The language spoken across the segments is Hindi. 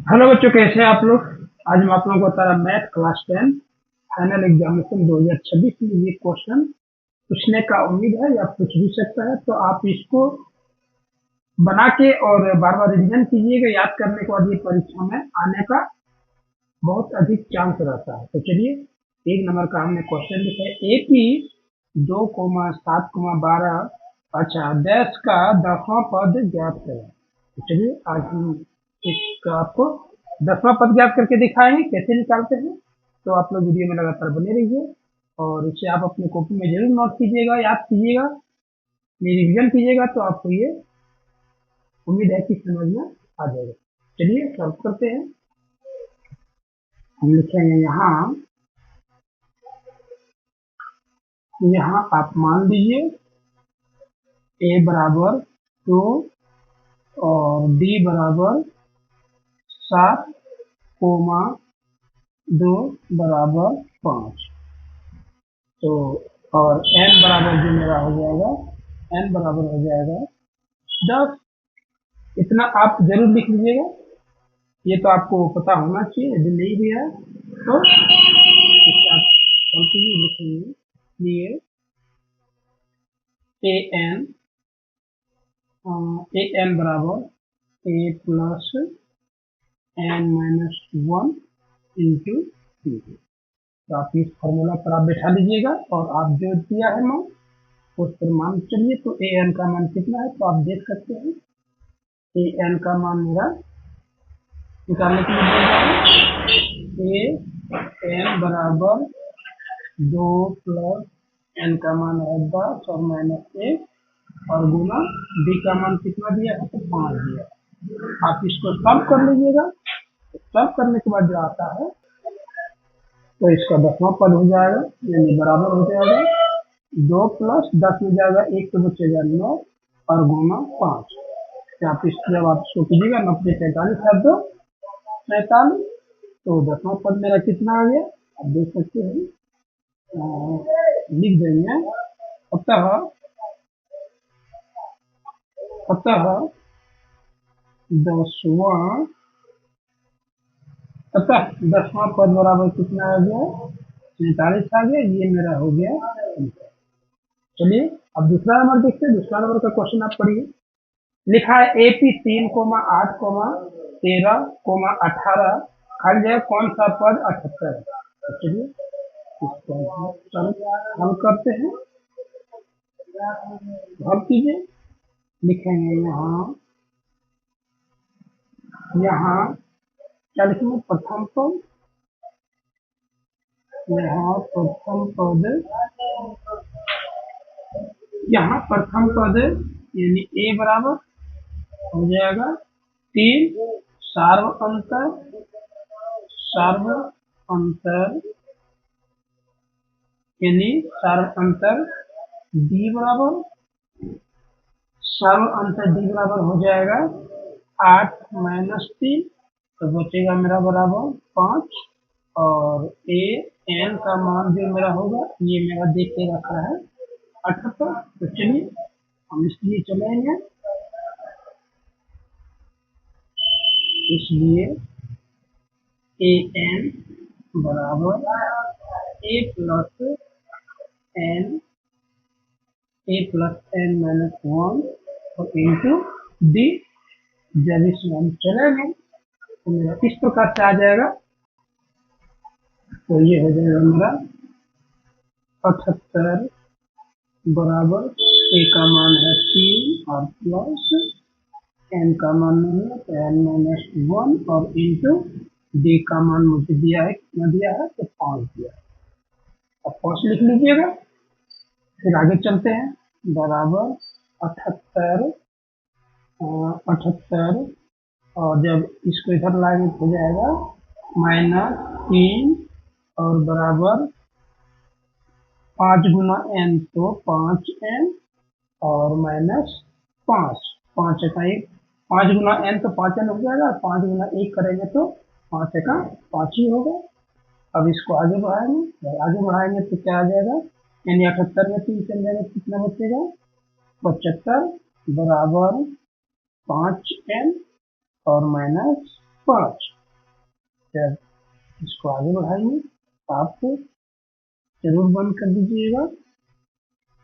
हेलो बच्चों, कैसे हैं आप लोग। आज मैं आप लोगों को बता रहा मैथ क्लास 10 फाइनल एग्जामिनेशन 2026 में ये क्वेश्चन पूछने का उम्मीद है या पूछ भी सकता है। तो आप इसको बना के और बार बार रिवीजन कीजिएगा। याद करने के बाद ये परीक्षा में आने का बहुत अधिक चांस रहता है। तो चलिए, 1 नंबर का हमने क्वेश्चन लिखा है। ए पी 2,7,12 अच्छा 10 का 10वां पद ज्ञात करें। तो चलिए, आज हम एक आपको 10वां पद ज्ञात करके दिखाएंगे कैसे निकालते हैं। तो आप लोग वीडियो में लगातार बने रहिए और इसे आप अपने कॉपी में जरूर नोट कीजिएगा, याद कीजिएगा, रिवीजन कीजिएगा। तो आपको ये उम्मीद है कि समझ में आ जाएगा। चलिए सॉल्व करते हैं। हम लिखेंगे यहाँ यहाँ आप मान लीजिए ए बराबर 2 और डी बराबर 7,2 बराबर 5। तो और n बराबर जो मेरा हो जाएगा, n बराबर हो जाएगा 10। इतना आप जरूर लिख लीजिएगा, ये तो आपको पता होना चाहिए। यदि नहीं भी है तो इससे आप लिखेंगे लिए ए एन बराबर A plus N minus 1 into T. तो आप इस फॉर्मूला पर आप बैठा लीजिएगा और आप जो दिया है मान उस पर मान चलिए। तो ए एन का मान कितना है तो आप देख सकते हैं। ए एन का मान मेरा निकालने के लिए बोल रहा है। ए एन बराबर 2 प्लस एन का मान है 10 और माइनस 1 और गुना डी का मान कितना दिया है तो 5 दिया है। आप इसको सॉल्व कर लीजिएगा। सॉल्व करने के बाद जो आता है तो इसका 10वां पद हो जाएगा, यानी बराबर हो जाएगा 2 प्लस 10 में जाएगा 1 तो बचेगा 9 और गुना 5। तो आप जब आप इसको कीजिएगा 90 45 है 2 45। तो 10वां पद मेरा कितना आ गया आप देख सकते हैं। लिख देंगे अतः अतः 10वां अतः 10वां पद बराबर कितना आ गया 45 आ गया। ये मेरा हो गया आंसर। चलिए अब दूसरा नंबर देखते हैं। दूसरा नंबर का क्वेश्चन आप पढ़िए। लिखा है AP 3,8, 13, 18 खाली जगह कौन सा पद 78 है। तो चलिए इसको हल करते हैं। हल कीजिए। लिखेंगे यहाँ क्या लिखेंगे प्रथम पद। यहाँ प्रथम पद यानी ए बराबर हो जाएगा 3 सार्व अंतर यानी सार्व अंतर डी बराबर हो जाएगा 8 माइनस 3 तो बचेगा मेरा बराबर 5 और ए एन का मान जो मेरा होगा ये मेरा देख के रखा है 78। तो चलिए हम इसलिए चलेंगे। इसलिए ए एन बराबर ए प्लस एन माइनस 1 और इंटू डी। जब इसमें हम चलेंगे तो मेरा इस प्रकार से आ जाएगा। तो ये हो जाएगा मेरा 78 बराबर ए का मान है 3 और प्लस एन का मान नहीं है तो एन माइनस 1 और इंटू डी का मान मुझे दिया है कितना दिया है तो 5 दिया है। अब 5 लिख लीजिएगा। फिर आगे चलते हैं। बराबर 78 और जब इसको इधर लाएंगे तो हो जाएगा -3 और बराबर 5 गुना एन तो 5n और माइनस 5 5 का 1 5 गुना एन तो 5n हो जाएगा। 5 गुना 1 करेंगे तो 5 का 5 ही होगा। अब इसको आगे बढ़ाएंगे तो क्या आ जाएगा यानी 78 में 3 चल जाएगा कितना बचेगा 75 बराबर 5n और माइनस 5। जब इसको आगे बढ़ाएंगे तो आप जरूर बंद कर दीजिएगा।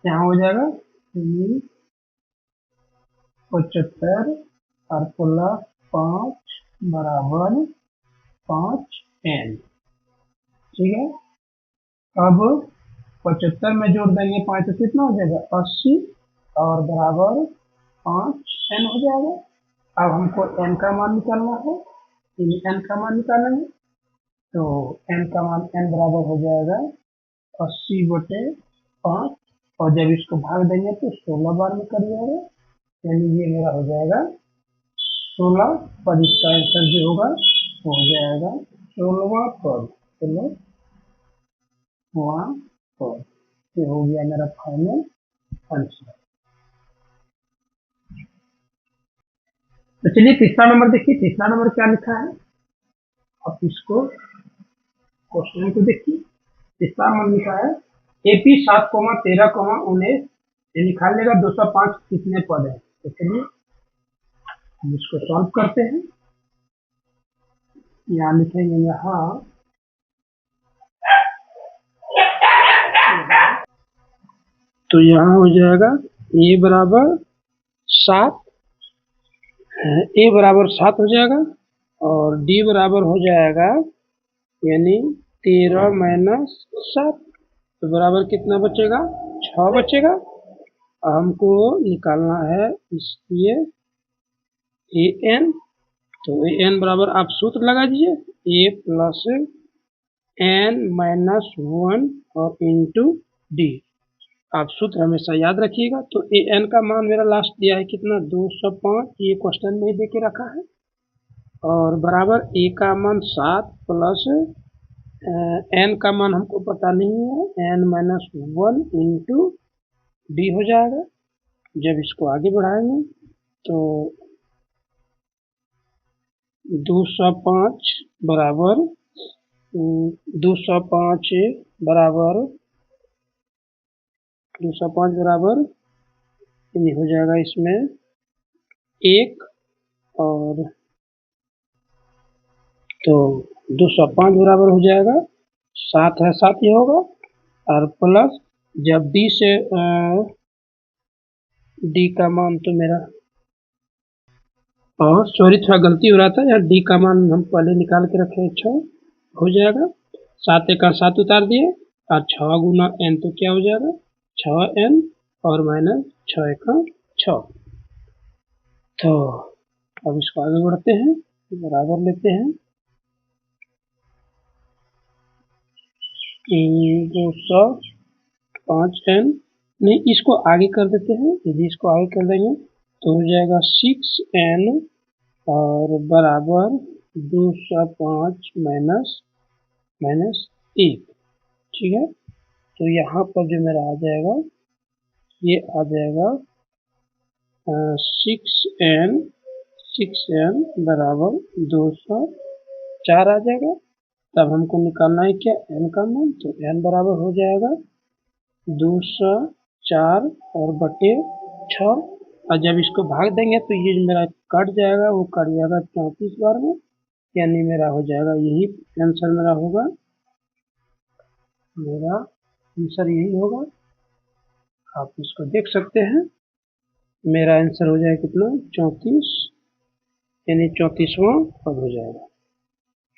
यहाँ हो जाएगा 75 और प्लस 5 बराबर 5n। ठीक है, अब 75 में जोड़ देंगे 5 तो कितना हो जाएगा 80 और बराबर 5n हो जाएगा। अब हमको n का मान निकालना है, n का मान निकालेंगे तो n का मान n बराबर हो जाएगा 80/5 और जब इसको भाग देंगे तो 16 बार में कर जाएगा, यानी ये मेरा हो जाएगा 16 पद। इसका आंसर जो होगा वो हो जाएगा 16वां पद। चलो वहाँ पद, ये हो गया मेरा फाइनल आंसर। तो चलिए तीसरा नंबर देखिए, तीसरा नंबर क्या लिखा है, आप इसको क्वेश्चन को देखिए। तीसरा नंबर लिखा है AP 7,13,19 ये निकाल लेगा 205 कितने पद है। तो चलिए हम इसको सॉल्व करते हैं। यहाँ लिखेंगे, यहाँ तो यहाँ हो जाएगा a बराबर 7, a बराबर 7 हो जाएगा और d बराबर हो जाएगा यानी 13 माइनस 7, तो बराबर कितना बचेगा 6 बचेगा। हमको निकालना है इसलिए an, तो an बराबर आप सूत्र लगा दीजिए a प्लस n माइनस 1 और इंटू डी। आप सूत्र हमेशा याद रखिएगा। तो an का मान मेरा लास्ट दिया है कितना 205, ये क्वेश्चन में ही दे के रखा है और बराबर a का मान 7 प्लस n का मान हमको पता नहीं है n माइनस 1 इंटू डी हो जाएगा। जब इसको आगे बढ़ाएंगे तो 205 बराबर 205 बराबर 205 बराबर यानी हो जाएगा इसमें 1 और तो 205 बराबर हो जाएगा 7 है 7 ही होगा और प्लस जब डी से डी का मान तो मेरा और सॉरी थोड़ा गलती हो रहा था, यार डी का मान हम पहले निकाल के रखे 6 हो जाएगा। 7 का 7 उतार दिए और 6 गुना n तो क्या हो जाएगा 6n और माइनस 6 का 6। तो अब इसको आगे बढ़ते हैं, बराबर लेते हैं 205n, नहीं इसको आगे कर देते हैं, यदि इसको आगे कर देंगे तो हो जाएगा 6n और बराबर 205 माइनस 1। ठीक है, तो यहाँ पर जो मेरा आ जाएगा ये आ जाएगा 6n बराबर 204 आ जाएगा। तब हमको निकालना है क्या n का मान, तो n बराबर हो जाएगा 204 और बटे 6 और जब इसको भाग देंगे तो ये मेरा कट जाएगा, वो कट जाएगा 34 बार में, यानी मेरा हो जाएगा यही आंसर मेरा होगा, मेरा आंसर यही होगा। आप इसको देख सकते हैं, मेरा आंसर हो जाएगा कितना 34, यानी 34वां पद हो जाएगा,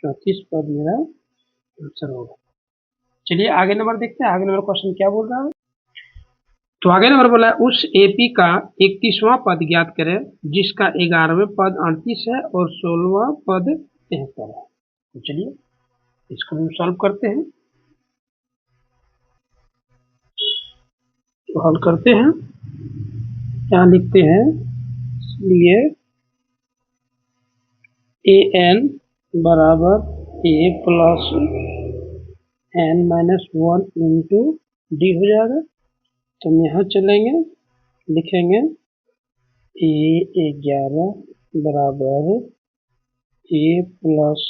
34 पद मेरा आंसर होगा। चलिए आगे नंबर देखते हैं, आगे नंबर क्वेश्चन क्या बोल रहा है। तो आगे नंबर बोला है उस एपी का 31वां पद ज्ञात करें जिसका 11वें पद 38 है और 16वां पद 73 है। तो चलिए इसको हम सॉल्व करते हैं। तो हल करते हैं, यहाँ लिखते हैं इसलिए an बराबर a plus n minus 1 into D हो जाएगा। तो हम यहाँ चलेंगे, लिखेंगे a11 बराबर a प्लस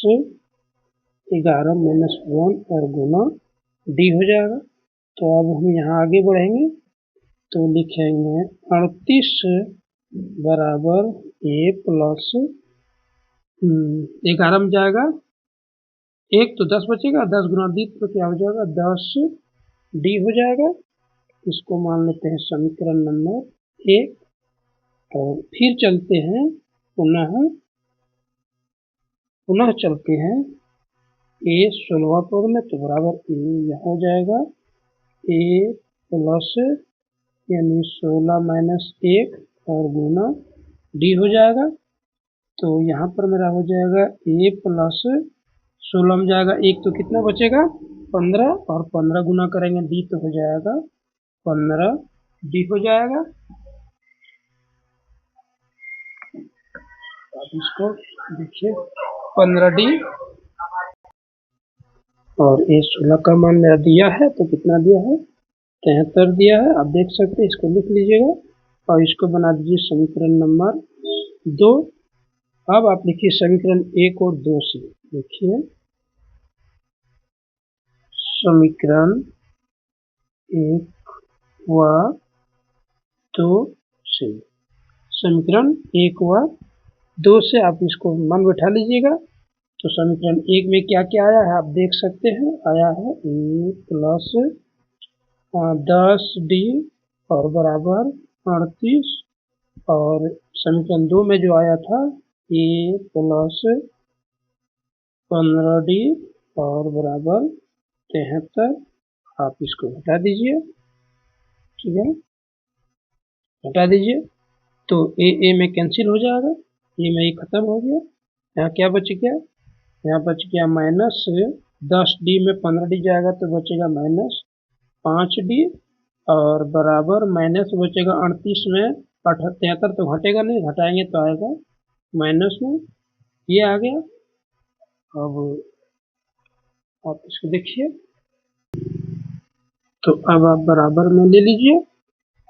11 माइनस 1 और गुना डी हो जाएगा। तो अब हम यहाँ आगे बढ़ेंगे तो लिखेंगे 38 बराबर a प्लस 11 में जाएगा 1 तो 10 बचेगा, 10 गुना डी तो क्या हो जाएगा 10D हो जाएगा। इसको मान लेते हैं समीकरण नंबर 1 और फिर चलते हैं पुनः चलते हैं A 16वां पद में, तो बराबर A यहाँ हो जाएगा A प्लस यानी 16 माइनस 1 और गुना D हो जाएगा। तो यहाँ पर मेरा हो जाएगा A प्लस 16 में जाएगा 1 तो कितना बचेगा 15 और 15 गुना करेंगे D तो हो जाएगा 15D हो जाएगा। आप इसको देखिए 15D और A 16 का मान मेरा दिया है, तो कितना दिया है 73 दिया है। आप देख सकते हैं, इसको लिख लीजिएगा और इसको बना दीजिए समीकरण नंबर 2। अब आप लिखिए समीकरण 1 और 2 से, देखिए समीकरण 1 व 2 से, समीकरण 1 व 2 से आप इसको मन बैठा लीजिएगा। तो समीकरण 1 में क्या क्या आया है आप देख सकते हैं, आया है A प्लस 10D और बराबर 38, और समीकरण 2 में जो आया था A प्लस 15D और बराबर 73। आप इसको हटा दीजिए, ठीक है, हटा दीजिए। तो ए में कैंसिल हो जाएगा, ए में ये खत्म हो गया। यहाँ क्या बच गया, यहाँ बच गया माइनस 10D में 15D जाएगा तो बचेगा माइनस 5D और बराबर माइनस बचेगा 38 में 73 तो घटेगा नहीं, घटाएंगे तो आएगा माइनस में, ये आ गया। अब आप इसको देखिए, तो अब आप बराबर में ले लीजिए,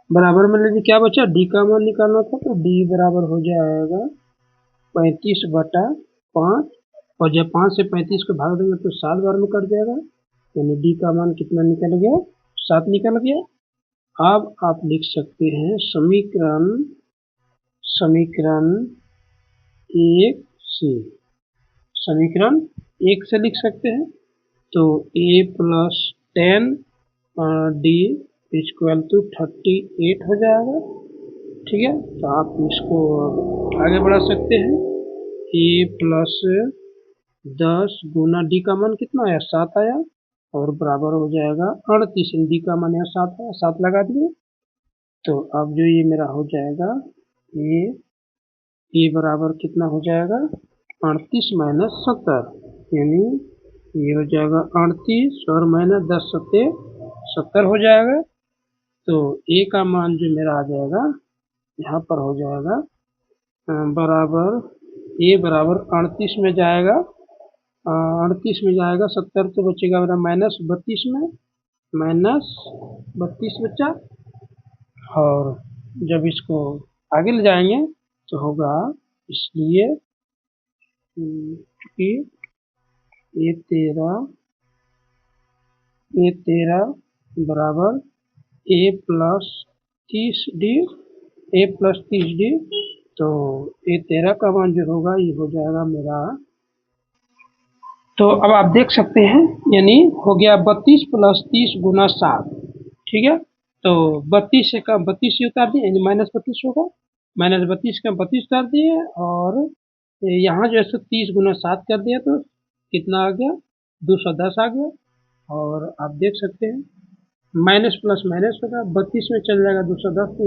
बराबर में लेके क्या बचा D का मान निकालना था, तो D बराबर हो जाएगा 35/5, और जब 5 से 35 को भाग देंगे तो 7 बार में कट जाएगा, यानी D का मान कितना निकल गया 7 निकल गया। अब आप लिख सकते हैं समीकरण 1 से, समीकरण 1 से लिख सकते हैं, तो A plus 10D equal to 38 हो जाएगा, ठीक है। तो आप इसको आगे बढ़ा सकते हैं, A प्लस 10 गुना D का मान कितना आया 7 आया और बराबर हो जाएगा 38, D का मान यहाँ 7 है, 7 लगा दिए। तो अब जो ये मेरा हो जाएगा A बराबर कितना हो जाएगा 38 माइनस 70, यानी ये हो जाएगा 38 और माइनस 10 70 हो जाएगा। तो A का मान जो मेरा आ जाएगा यहाँ पर हो जाएगा बराबर A बराबर 38 में जाएगा, 38 में जाएगा 70 तो बचेगा मेरा माइनस 32 में, माइनस 32 बचा। और जब इसको आगे ले जाएंगे तो होगा, इसलिए कि ये 13 बराबर A प्लस 30D, तो ये 13 का मान जो होगा ये हो जाएगा मेरा, तो अब आप देख सकते हैं यानी हो गया 32 प्लस 30 गुना 7, ठीक है। तो 32 से कम 32 से उतार दिए यानी माइनस 32 होगा, माइनस 32 का 32 उतार दिए और यहाँ जो है 30 गुना 7 कर दिया तो कितना आ गया 210 आ गया। और आप देख सकते हैं माइनस प्लस माइनस होगा, 32 में चल जाएगा 210 तो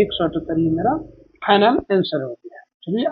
178 ये मेरा फाइनल आंसर हो गया। चलिए।